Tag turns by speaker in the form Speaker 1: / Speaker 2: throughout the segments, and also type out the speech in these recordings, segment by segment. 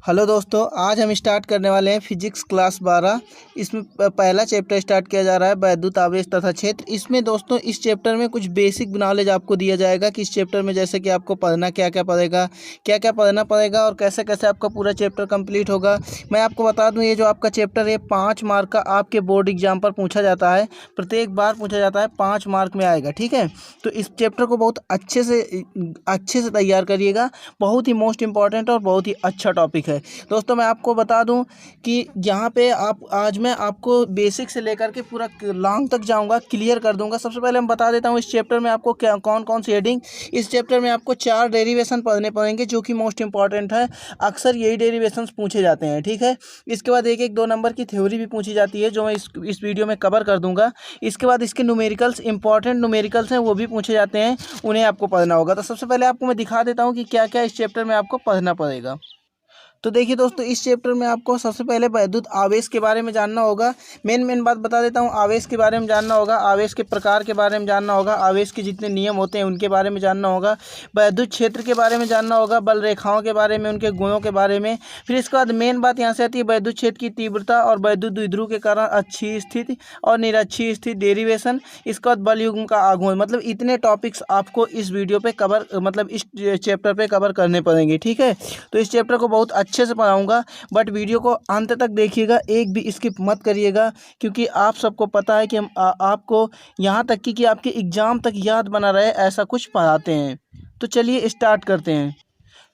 Speaker 1: Hello दोस्तों, आज हम स्टार्ट करने वाले हैं फिजिक्स क्लास 12। इसमें पहला चैप्टर स्टार्ट किया जा रहा है वैद्युत आवेश तथा क्षेत्र। इसमें दोस्तों इस चैप्टर में कुछ बेसिक नॉलेज आपको दिया जाएगा कि इस चैप्टर में जैसे कि आपको पढ़ना क्या क्या पढ़ना पड़ेगा और कैसे कैसे आपका पूरा चैप्टर कंप्लीट होगा। मैं आपको बता दूं, ये जो आपका चैप्टर है 5 मार्क का आपके बोर्ड एग्जाम पर पूछा जाता है, प्रत्येक बार पूछा जाता है, 5 मार्क में आएगा। ठीक है, तो इस चैप्टर को बहुत अच्छे से तैयार करिएगा। बहुत ही मोस्ट इंपॉर्टेंट और बहुत ही अच्छा टॉपिक है। दोस्तों मैं आपको बता दूं कि यहाँ पे आज मैं आपको बेसिक से लेकर के पूरा लॉन्ग तक जाऊंगा, क्लियर कर दूंगा। सबसे पहले मैं बता देता हूँ इस चैप्टर में आपको कौन कौन सी हेडिंग। इस चैप्टर में आपको 4 डेरिवेशन पढ़ने पड़ेंगे जो कि मोस्ट इंपॉर्टेंट है। अक्सर यही डेरिवेशंस पूछे जाते हैं। ठीक है, इसके बाद एक 2 नंबर की थ्योरी भी पूछी जाती है जो मैं इस वीडियो में कवर कर दूंगा। इसके बाद इसके न्यूमेरिकल्स, इंपॉर्टेंट न्यूमेरिकल्स हैं, वो भी पूछे जाते हैं, उन्हें आपको पढ़ना होगा। तो सबसे पहले आपको मैं दिखा देता हूँ कि क्या क्या इस चैप्टर में आपको पढ़ना पड़ेगा। तो देखिए दोस्तों, इस चैप्टर में आपको सबसे पहले वैद्युत आवेश के बारे में जानना होगा। मेन बात बता देता हूँ, आवेश के बारे में जानना होगा, आवेश के प्रकार के बारे में जानना होगा, आवेश के जितने नियम होते हैं उनके बारे में जानना होगा, वैद्युत क्षेत्र के बारे में जानना होगा, बल रेखाओं के बारे में, उनके गुणों के बारे में। फिर इसके बाद मेन बात यहाँ से आती है वैद्युत क्षेत्र की तीव्रता और वैद्युत द्विध्रुव के कारण अच्छी स्थिति और निरक्षीय स्थिति डेरिवेशन। इसके बाद बल युग्म का आघूर्ण। मतलब इतने टॉपिक्स आपको इस वीडियो पे कवर, मतलब इस चैप्टर पे कवर करने पड़ेंगे। ठीक है, तो इस चैप्टर को बहुत अच्छे से पढ़ाऊंगा, बट वीडियो को अंत तक देखिएगा, एक भी स्किप मत करिएगा, क्योंकि आप सबको पता है कि हम आपको यहाँ तक कि आपके एग्जाम तक याद बना रहे ऐसा कुछ पढ़ाते हैं। तो चलिए स्टार्ट करते हैं।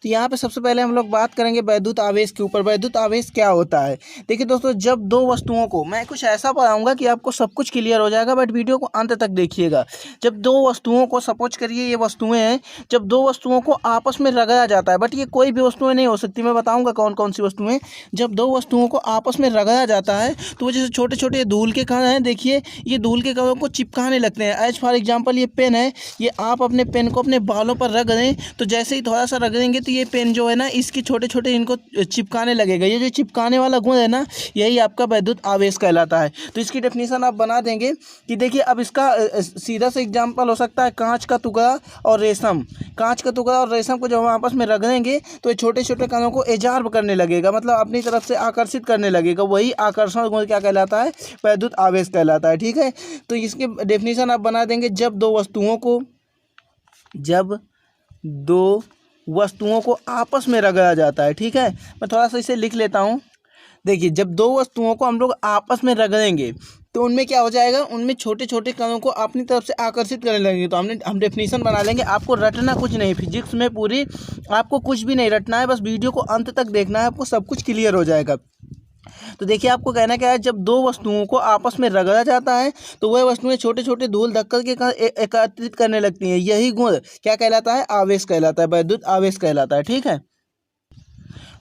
Speaker 1: तो यहाँ पे सबसे पहले हम लोग बात करेंगे वैद्युत आवेश के ऊपर। वैद्युत आवेश क्या होता है? देखिए दोस्तों, जब दो वस्तुओं को, मैं कुछ ऐसा पढ़ाऊंगा कि आपको सब कुछ क्लियर हो जाएगा, बट वीडियो को अंत तक देखिएगा। जब दो वस्तुओं को, सपोज करिए ये वस्तुएं हैं, जब दो वस्तुओं को आपस में रगड़ा जाता है, बट ये कोई भी वस्तुएं नहीं हो सकती, मैं बताऊँगा कौन कौन सी वस्तुएं। जब दो वस्तुओं को आपस में रगड़ा जाता है तो वो जैसे छोटे छोटे धूल के कण हैं, देखिए ये धूल के कणों को चिपकाने लगते हैं। एज फॉर एग्जाम्पल ये पेन है, ये आप अपने पेन को अपने बालों पर रख दें तो जैसे ही थोड़ा सा रगड़ेंगे तो ये पेन जो है ना, इसकी छोटे छोटे इनको चिपकाने लगेगा। ये जो चिपकाने वाला गुण है ना, यही आपका वैद्युत आवेश कहलाता है। तो इसकी डेफिनेशन आप बना देंगे कि देखिए, अब इसका सीधा सा एग्जाम्पल हो सकता है कांच का टुकड़ा और रेशम। कांच का टुकड़ा और रेशम को जब हम आपस में रगड़ेंगे तो ये छोटे छोटे कणों को एजार्ब करने लगेगा, मतलब अपनी तरफ से आकर्षित करने लगेगा। वही आकर्षण गुण क्या कहलाता है? वैद्युत आवेश कहलाता है। ठीक है, तो इसकी डेफिनेशन आप बना देंगे, जब दो वस्तुओं को आपस में रगड़ा जाता है। ठीक है, मैं थोड़ा सा इसे लिख लेता हूँ। देखिए, जब दो वस्तुओं को हम लोग आपस में रगड़ेंगे तो उनमें क्या हो जाएगा, उनमें छोटे छोटे कणों को अपनी तरफ से आकर्षित करने लगेंगे। तो हम डेफिनेशन बना लेंगे। आपको रटना कुछ नहीं, फिजिक्स में पूरी आपको कुछ भी नहीं रटना है, बस वीडियो को अंत तक देखना है, आपको सब कुछ क्लियर हो जाएगा। तो देखिए, आपको कहना क्या है, जब दो वस्तुओं को आपस में रगड़ा जाता है तो वह वस्तुएं छोटे छोटे धूल धक्कर के एकत्रित करने लगती हैं। यही गुण क्या कहलाता है? आवेश कहलाता है, वैद्युत आवेश कहलाता है। ठीक है,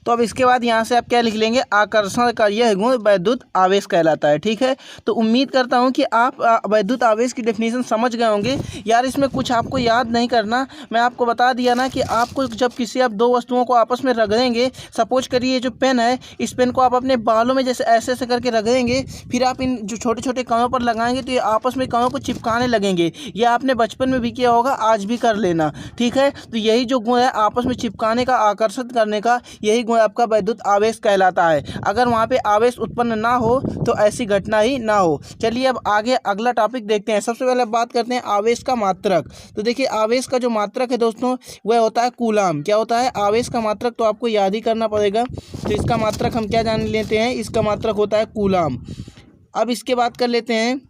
Speaker 1: तो अब इसके बाद यहाँ से आप क्या लिख लेंगे? आकर्षण का यह गुण वैद्युत आवेश कहलाता है। ठीक है, तो उम्मीद करता हूँ कि आप वैद्युत आवेश की डेफिनेशन समझ गए होंगे। यार, इसमें कुछ आपको याद नहीं करना, मैं आपको बता दिया ना कि आपको जब आप दो वस्तुओं को आपस में रगड़ेंगे, सपोज करिए ये जो पेन है, इस पेन को आप अपने बालों में जैसे ऐसे ऐसे करके रगड़ेंगे, फिर आप इन जो छोटे छोटे कणों पर लगाएंगे तो ये आपस में कणों को चिपकाने लगेंगे। ये आपने बचपन में भी किया होगा, आज भी कर लेना। ठीक है, तो यही जो गुण है आपस में चिपकाने का, आकर्षित करने का, यही गुण आपका वैद्युत आवेश कहलाता है। अगर वहाँ पे आवेश उत्पन्न ना हो तो ऐसी घटना ही ना हो। चलिए अब आगे अगला टॉपिक देखते हैं। सबसे पहले बात करते हैं आवेश का मात्रक। तो देखिए, आवेश का जो मात्रक है दोस्तों, वह होता है कूलाम। क्या होता है? आवेश का मात्रक तो आपको याद ही करना पड़ेगा। तो इसका मात्रक हम क्या जान लेते हैं? इसका मात्रक होता है कूलाम। अब इसके बात कर लेते हैं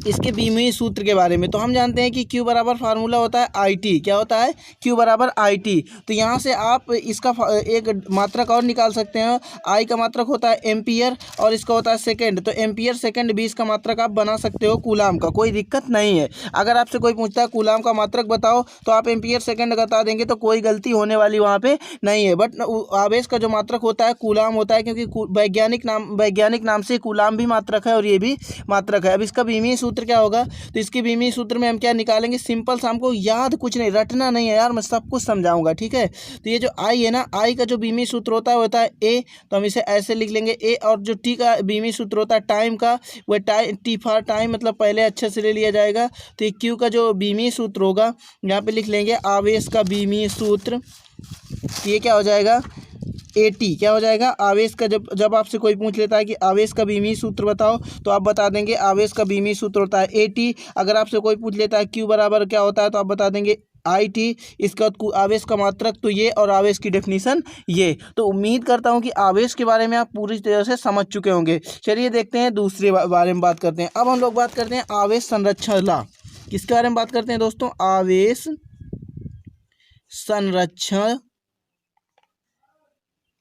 Speaker 1: इसके बीमीय सूत्र के बारे में। तो हम जानते हैं कि Q बराबर फार्मूला होता है IT। क्या होता है? Q बराबर IT। तो यहाँ से आप इसका एक मात्रक और निकाल सकते हैं। I का मात्रक होता है एम्पियर और इसका होता है सेकंड। तो एम्पियर सेकंड भी इसका मात्रक आप बना सकते हो कूलाम का, कोई दिक्कत नहीं है। अगर आपसे कोई पूछता है कूलाम का मात्रक बताओ तो आप एम्पियर सेकंड बता देंगे, तो कोई गलती होने वाली वहाँ पे नहीं है। बट आवेश का जो मात्रक होता है कूलाम होता है, क्योंकि वैज्ञानिक नाम से कूलाम भी मात्रक है और ये भी मात्रक है। अब इसका बीमीय सूत्र क्या होगा? तो इसके बीमीय सूत्र में हम क्या निकालेंगे? सिंपल सा, हमको याद कुछ नहीं, रटना नहीं है यार, मैं सब कुछ समझाऊंगा। ठीक है, तो ये जो आई है ना, आई का जो बीमीय सूत्र होता है ए। तो हम इसे ऐसे लिख लेंगे ए। और जो टी का बीमीय सूत्र होता है टाइम का, वह टी फॉर टाइम, मतलब पहले अच्छे से ले लिया जाएगा। तो ये क्यू का जो बीमीय सूत्र होगा, यहाँ पे लिख लेंगे आवेश का बीमीय सूत्र। ये क्या हो जाएगा? AT क्या हो जाएगा आवेश का। जब जब आपसे कोई पूछ लेता है कि आवेश का बीमीय सूत्र बताओ तो आप बता देंगे आवेश का बीमीय सूत्र होता है AT। अगर आपसे कोई पूछ लेता है Q बराबर क्या होता है तो आप बता देंगे IT। इसका आवेश का मात्रक तो ये और आवेश की डेफिनेशन ये। तो उम्मीद करता हूँ कि आवेश के बारे में आप पूरी तरह से समझ चुके होंगे। चलिए देखते हैं दूसरे बारे में बात करते हैं। अब हम लोग बात करते हैं आवेश संरक्षण ला। किसके बारे में बात करते हैं दोस्तों, आवेश संरक्षण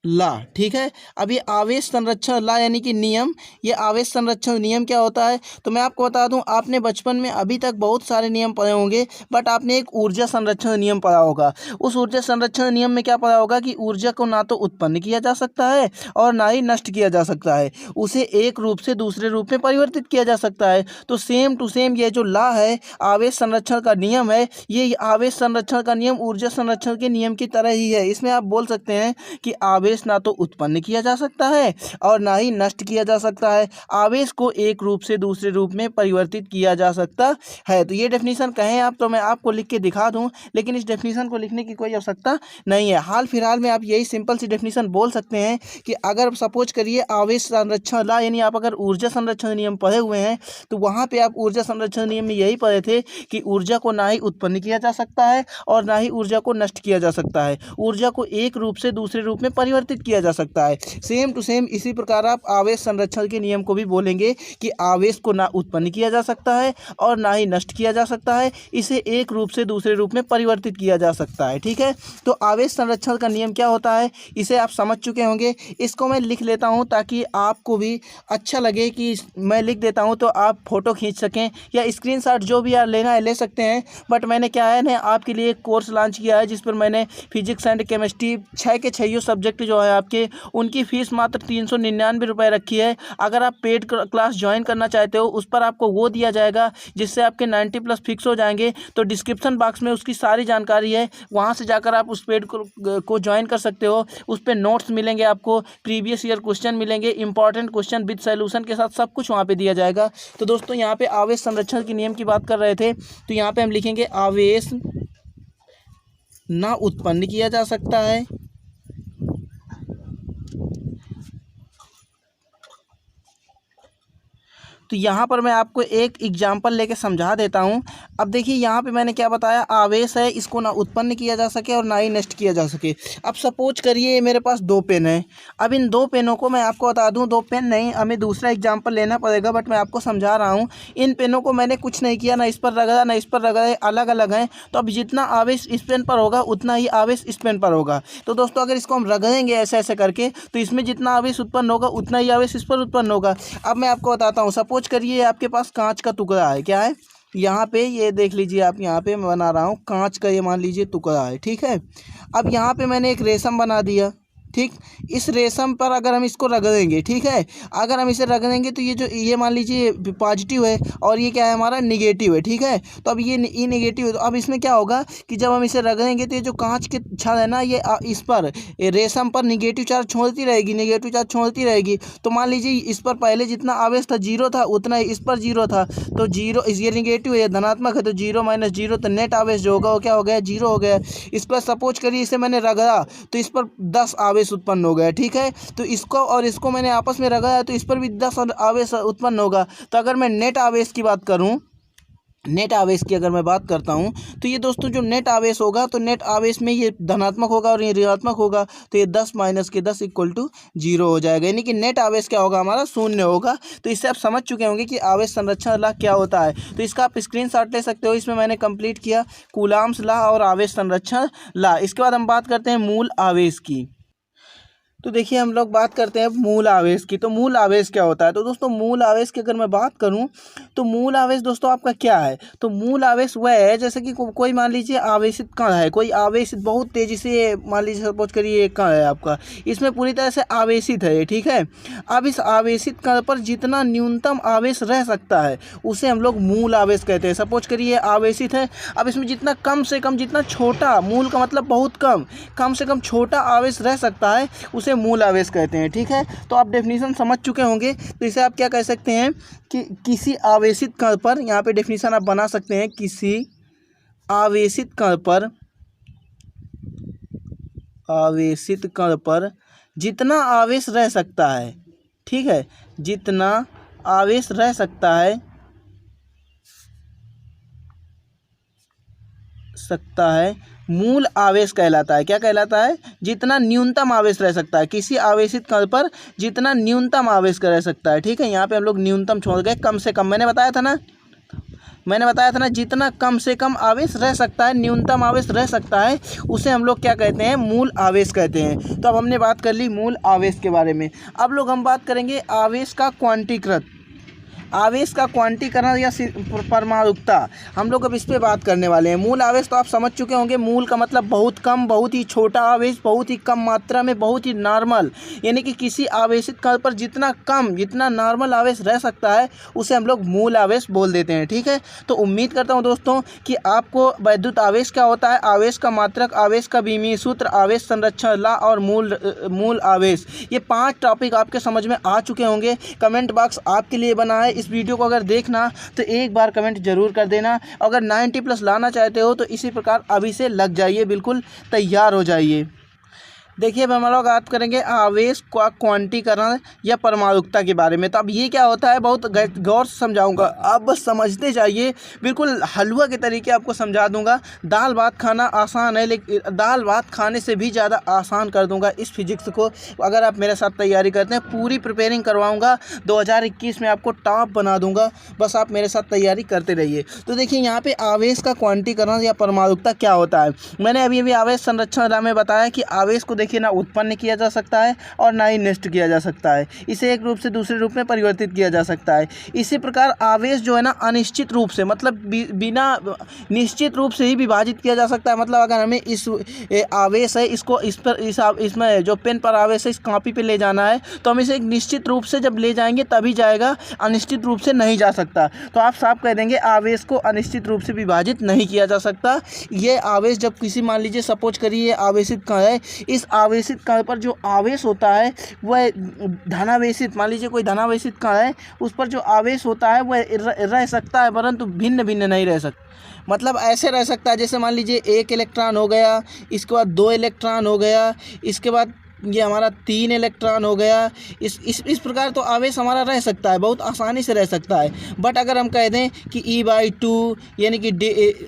Speaker 1: ला। ठीक है, अब ये आवेश संरक्षण ला यानी कि नियम, ये आवेश संरक्षण नियम क्या होता है तो मैं आपको बता दूं, आपने बचपन में अभी तक बहुत सारे नियम पढ़े होंगे, बट आपने एक ऊर्जा संरक्षण नियम पढ़ा होगा। उस ऊर्जा संरक्षण नियम में क्या पढ़ा होगा कि ऊर्जा को ना तो उत्पन्न किया जा सकता है और ना ही नष्ट किया जा सकता है, उसे एक रूप से दूसरे रूप में परिवर्तित किया जा सकता है। तो सेम टू सेम ये जो ला है, आवेश संरक्षण का नियम है, ये आवेश संरक्षण का नियम ऊर्जा संरक्षण के नियम की तरह ही है। इसमें आप बोल सकते हैं कि आवेश ना तो उत्पन्न किया जा सकता है और ना ही नष्ट किया जा सकता है, आवेश को एक रूप से दूसरे रूप में परिवर्तित किया जा सकता है। तो ये डेफिनेशन कहें आप तो मैं आपको लिख के दिखा दूं, लेकिन इस डेफिनेशन को लिखने की कोई आवश्यकता नहीं है। हाल फिलहाल में आप यही सिंपल सी डेफिनेशन बोल सकते हैं कि अगर सपोज करिए आवेश संरक्षण ला यानी आप अगर ऊर्जा संरक्षण नियम पढ़े हुए हैं तो वहां पे आप ऊर्जा संरक्षण नियम में यही पढ़े थे कि ऊर्जा को ना ही उत्पन्न किया जा सकता है और ना ही ऊर्जा को नष्ट किया जा सकता है, ऊर्जा को एक रूप से दूसरे रूप में परिवर्तित किया जा सकता है। सेम टू सेम इसी प्रकार आप आवेश संरक्षण के नियम को भी बोलेंगे कि आवेश को ना उत्पन्न किया जा सकता है और ना ही नष्ट किया जा सकता है, इसे एक रूप से दूसरे रूप में परिवर्तित किया जा सकता है। ठीक है, तो आवेश संरक्षण का नियम क्या होता है इसे आप समझ चुके होंगे। इसको मैं लिख लेता हूं ताकि आपको भी अच्छा लगे कि मैं लिख देता हूं, तो आप फोटो खींच सकें या स्क्रीनशॉट जो भी यार लेना है ले सकते हैं। बट मैंने क्या है ना आपके लिए एक कोर्स लॉन्च किया है जिस पर मैंने फिजिक्स एंड केमिस्ट्री 6 के 6 सब्जेक्ट जो है आपके उनकी फ़ीस मात्र 399 रुपये रखी है। अगर आप पेड क्लास ज्वाइन करना चाहते हो उस पर आपको वो दिया जाएगा जिससे आपके 90+ फिक्स हो जाएंगे। तो डिस्क्रिप्शन बॉक्स में उसकी सारी जानकारी है, वहाँ से जाकर आप उस पेड को ज्वाइन कर सकते हो। उस पर नोट्स मिलेंगे, आपको प्रीवियस ईयर क्वेश्चन मिलेंगे, इंपॉर्टेंट क्वेश्चन विद सॉल्यूशन के साथ सब कुछ वहाँ पे दिया जाएगा। तो दोस्तों यहाँ पे आवेश संरक्षण के नियम की बात कर रहे थे, तो यहाँ पे हम लिखेंगे आवेश ना उत्पन्न किया जा सकता है तो यहाँ पर मैं आपको एक एग्जाम्पल लेके समझा देता हूँ। अब देखिए यहाँ पे मैंने क्या बताया, आवेश है इसको ना उत्पन्न किया जा सके और ना ही नष्ट किया जा सके। अब सपोज करिए मेरे पास 2 पेन है। अब इन 2 पेनों को मैं आपको बता दूँ, 2 पेन नहीं, हमें दूसरा एग्जाम्पल लेना पड़ेगा, बट मैं आपको समझा रहा हूँ। इन पेनों को मैंने कुछ नहीं किया, ना इस पर रगड़ा ना इस पर रगड़ा, अलग अलग हैं। तो अब जितना आवेश इस पेन पर होगा उतना ही आवेश इस पेन पर होगा। तो दोस्तों अगर इसको हम रगड़ेंगे ऐसे ऐसे करके तो इसमें जितना आवेश उत्पन्न होगा उतना ही आवेश इस पर उत्पन्न होगा। अब मैं आपको बताता हूँ, सपोज करिए आपके पास कांच का टुकड़ा है, क्या है यहाँ पे, ये देख लीजिए आप, यहाँ पे मैं बना रहा हूँ कांच का, ये मान लीजिए टुकड़ा है। ठीक है, अब यहाँ पे मैंने एक रेशम बना दिया। ठीक, इस रेशम पर अगर हम इसको रगड़ेंगे, ठीक है, अगर हम इसे रगड़ेंगे तो ये जो ये मान लीजिए पॉजिटिव है और ये क्या है हमारा निगेटिव है। ठीक है, तो अब ये नेगेटिव है, तो अब इसमें क्या होगा कि जब हम इसे रगड़ेंगे तो ये जो कांच के छड़ है ना, ये इस पर रेशम पर निगेटिव चार्ज छोड़ती रहेगी, निगेटिव चार्ज छोड़ती रहेगी। तो मान लीजिए इस पर पहले जितना आवेश था 0 था, उतना ही इस पर 0 था। तो 0, ये निगेटिव है, धनात्मक है, तो 0 - 0, तो नेट आवेश जो होगा वो क्या हो गया, 0 हो गया। इस पर सपोज करिए इसे मैंने रगड़ा तो इस पर 10 आवेश उत्पन्न हो गया। ठीक है, तो इसको और इसको मैंने आपस में रगड़ा तो इस पर भी 10 आवेश उत्पन्न होगा। तो अगर मैं नेट आवेश की बात करूं, नेट आवेश की अगर मैं बात करता हूं तो ये दोस्तों जो नेट आवेश होगा, तो नेट आवेश में ये धनात्मक होगा और ये ऋणात्मक होगा, तो ये 10 - के 10 = 0 हो जाएगा, यानी कि नेट आवेश क्या होगा हमारा, 0 होगा। तो इससे आप समझ चुके होंगे कि आवेश संरक्षण ला क्या होता है। तो इसका आप स्क्रीनशॉट ले सकते हो, इसमें मैंने कंप्लीट किया कूलाम्स ला और आवेश संरक्षण ला। इसके बाद हम बात करते हैं मूल आवेश की। तो देखिए हम लोग बात करते हैं मूल आवेश की। तो मूल आवेश क्या होता है, तो दोस्तों मूल आवेश की अगर मैं बात करूं तो मूल आवेश दोस्तों आपका क्या है, तो मूल आवेश वह है जैसे कि कोई मान लीजिए आवेशित कण है, कोई आवेशित बहुत तेज़ी से, मान लीजिए सपोज करिए एक कण है आपका, इसमें पूरी तरह से आवेशित है ये। ठीक है, अब इस आवेशित कण पर जितना न्यूनतम आवेश रह सकता है उसे हम लोग मूल आवेश कहते हैं। सपोज करिए आवेशित है, अब इसमें जितना कम से कम, जितना छोटा, मूल का मतलब बहुत कम से कम छोटा आवेश रह सकता है उसे मूल आवेश कहते हैं। ठीक है, तो आप डेफिनेशन समझ चुके होंगे। तो इसे आप क्या कह सकते हैं कि किसी आवेशित कण पर, यहाँ पे डेफिनेशन आप बना सकते हैं, किसी आवेशित कण पर आवेशित कण पर जितना आवेश रह सकता है, ठीक है, जितना आवेश रह सकता है मूल आवेश कहलाता है। क्या कहलाता है? जितना न्यूनतम आवेश रह सकता है, किसी आवेशित कण पर जितना न्यूनतम आवेश रह सकता है, ठीक है। यहाँ पे हम लोग न्यूनतम छोड़ गए, कम से कम मैंने बताया था ना, जितना कम से कम आवेश रह सकता है, न्यूनतम आवेश रह सकता है, उसे हम लोग क्या कहते हैं? मूल आवेश कहते हैं। तो अब हमने बात कर ली मूल आवेश के बारे में। अब लोग हम बात करेंगे आवेश का क्वांटीकृत, आवेश का क्वांटीकरण या परमाणुकता। हम लोग अब इस पे बात करने वाले हैं। मूल आवेश तो आप समझ चुके होंगे, मूल का मतलब बहुत कम, बहुत ही छोटा आवेश, बहुत ही कम मात्रा में, बहुत ही नॉर्मल, यानी कि किसी आवेशित कण पर जितना कम, जितना नॉर्मल आवेश रह सकता है उसे हम लोग मूल आवेश बोल देते हैं, ठीक है। तो उम्मीद करता हूँ दोस्तों कि आपको वैद्युत आवेश क्या होता है, आवेश का मात्रक, आवेश का विमीय सूत्र, आवेश संरक्षण लॉ और मूल आवेश, ये 5 टॉपिक आपके समझ में आ चुके होंगे। कमेंट बॉक्स आपके लिए बना है। इस वीडियो को अगर देखना तो एक बार कमेंट जरूर कर देना। अगर 90+ लाना चाहते हो तो इसी प्रकार अभी से लग जाइए, बिल्कुल तैयार हो जाइए। देखिए अब हम लोग बात करेंगे आवेश का क्वांटीकरण या परमाणुकता के बारे में। तो अब ये क्या होता है, बहुत गौर से समझाऊंगा, आप बस समझते जाइए, बिल्कुल हलवा के तरीके आपको समझा दूंगा। दाल भात खाना आसान है, लेकिन दाल भात खाने से भी ज़्यादा आसान कर दूंगा इस फिजिक्स को, अगर आप मेरे साथ तैयारी करते हैं। पूरी प्रिपेयरिंग करवाऊँगा, 2021 में आपको टॉप बना दूँगा, बस आप मेरे साथ तैयारी करते रहिए। तो देखिए यहाँ पर आवेश का क्वांटीकरण या परमाणुकता क्या होता है। मैंने अभी आवेश संरक्षण में बताया कि आवेश को कि ना उत्पन्न किया जा सकता है और ना ही नष्ट किया जा सकता है, इसे एक रूप से दूसरे रूप में परिवर्तित किया जा सकता है। इसी प्रकार आवेश जो है ना अनिश्चित रूप से, मतलब बिना निश्चित रूप से ही विभाजित किया जा सकता है। मतलब अगर हमें इस आवेश है, इसको इसमें जो पेन पर आवेश है इस कॉपी पे ले जाना है, तो हम इसे एक निश्चित रूप से जब ले जाएंगे तभी जाएगा, अनिश्चित रूप से नहीं जा सकता। तो आप साफ कह देंगे आवेश को अनिश्चित रूप से विभाजित नहीं किया जा सकता। ये आवेश जब किसी, मान लीजिए सपोज करिए आवेशित कण है, इस आवेशित कण पर जो आवेश होता है वह धनावेशित, मान लीजिए कोई धनावेशित कण है, उस पर जो आवेश होता है वह रह सकता है, परंतु भिन्न भिन्न नहीं रह सकता। मतलब ऐसे रह सकता है जैसे मान लीजिए 1 इलेक्ट्रॉन हो गया, इसके बाद 2 इलेक्ट्रॉन हो गया, इसके बाद ये हमारा 3 इलेक्ट्रॉन हो गया। इस प्रकार तो आवेश हमारा रह सकता है, बहुत आसानी से रह सकता है। बट अगर हम कह दें कि E/2 यानी कि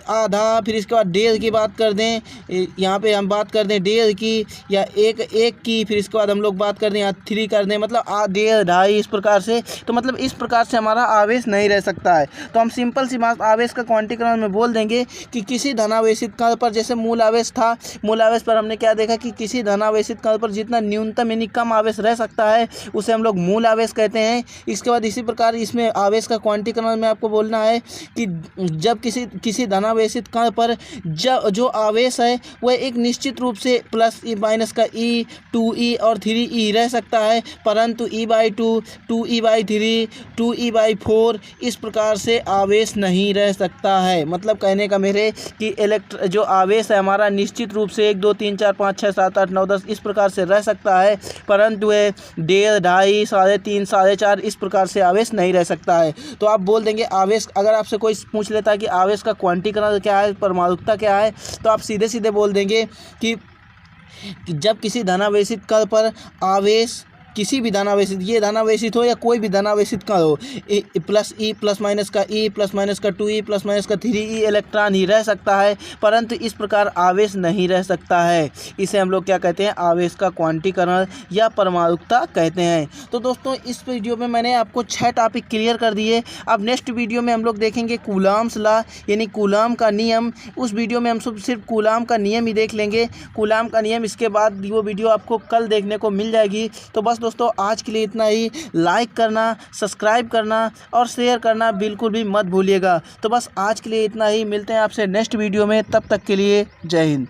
Speaker 1: आधा, फिर इसके बाद डेढ़ की बात कर दें, यहाँ पे हम बात कर दें डेढ़ की या एक की, फिर इसके बाद हम लोग बात कर दें या 3 कर दें, मतलब डेढ़, ढाई, इस प्रकार से, तो मतलब इस प्रकार से हमारा आवेश नहीं रह सकता है। तो हम सिंपल सी बात आवेश का क्वांटीकरण में बोल देंगे कि किसी धनावेशित कण पर, जैसे मूल आवेश था, मूल आवेश पर हमने क्या देखा कि किसी धनावेशित कण पर जितना न्यूनतम यानी कम आवेश रह सकता है उसे हम लोग मूल आवेश कहते हैं। इसके बाद इसी प्रकार इसमें आवेश का क्वांटीकरण में आपको बोलना है कि जब किसी धनावेशित कण पर जो आवेश है वह एक निश्चित रूप से प्लस ई माइनस का ई, 2e और 3e रह सकता है, परंतु E/2, 2e/3, 2e/4 इस प्रकार से आवेश नहीं रह सकता है। मतलब कहने का मेरे कि जो आवेश है हमारा निश्चित रूप से 1, 2, 3, 4, 5, 6, 7, 8, 9, 10 इस प्रकार से रह सकता है, परंतु वह 1.5, 2.5, 3.5, 4.5 इस प्रकार से आवेश नहीं रह सकता है। तो आप बोल देंगे आवेश, अगर आपसे कोई पूछ लेता है कि आवेश का क्वांटीकरण क्या है, परमाणुकता क्या है, तो आप सीधे सीधे बोल देंगे कि जब किसी धनावेशित कण पर आवेश, किसी भी धनावेशित, ये धनावेशित हो या कोई भी धनावेशित कण हो, प्लस ई प्लस माइनस का ई प्लस माइनस का 2e प्लस माइनस का 3e इलेक्ट्रॉन ही रह सकता है, परंतु इस प्रकार आवेश नहीं रह सकता है। इसे हम लोग क्या कहते हैं, आवेश का क्वांटीकरण या परमाणुकता कहते हैं। तो दोस्तों इस वीडियो में मैंने आपको 6 टॉपिक क्लियर कर दिए। अब नेक्स्ट वीडियो में हम लोग देखेंगे कूलाम्स लॉ यानी कूलाम का नियम। उस वीडियो में हम सिर्फ कूलाम का नियम ही देख लेंगे, कूलाम का नियम। इसके बाद वो वीडियो आपको कल देखने को मिल जाएगी। तो बस दोस्तों आज के लिए इतना ही। लाइक करना, सब्सक्राइब करना और शेयर करना बिल्कुल भी मत भूलिएगा। तो बस आज के लिए इतना ही, मिलते हैं आपसे नेक्स्ट वीडियो में, तब तक के लिए जय हिंद।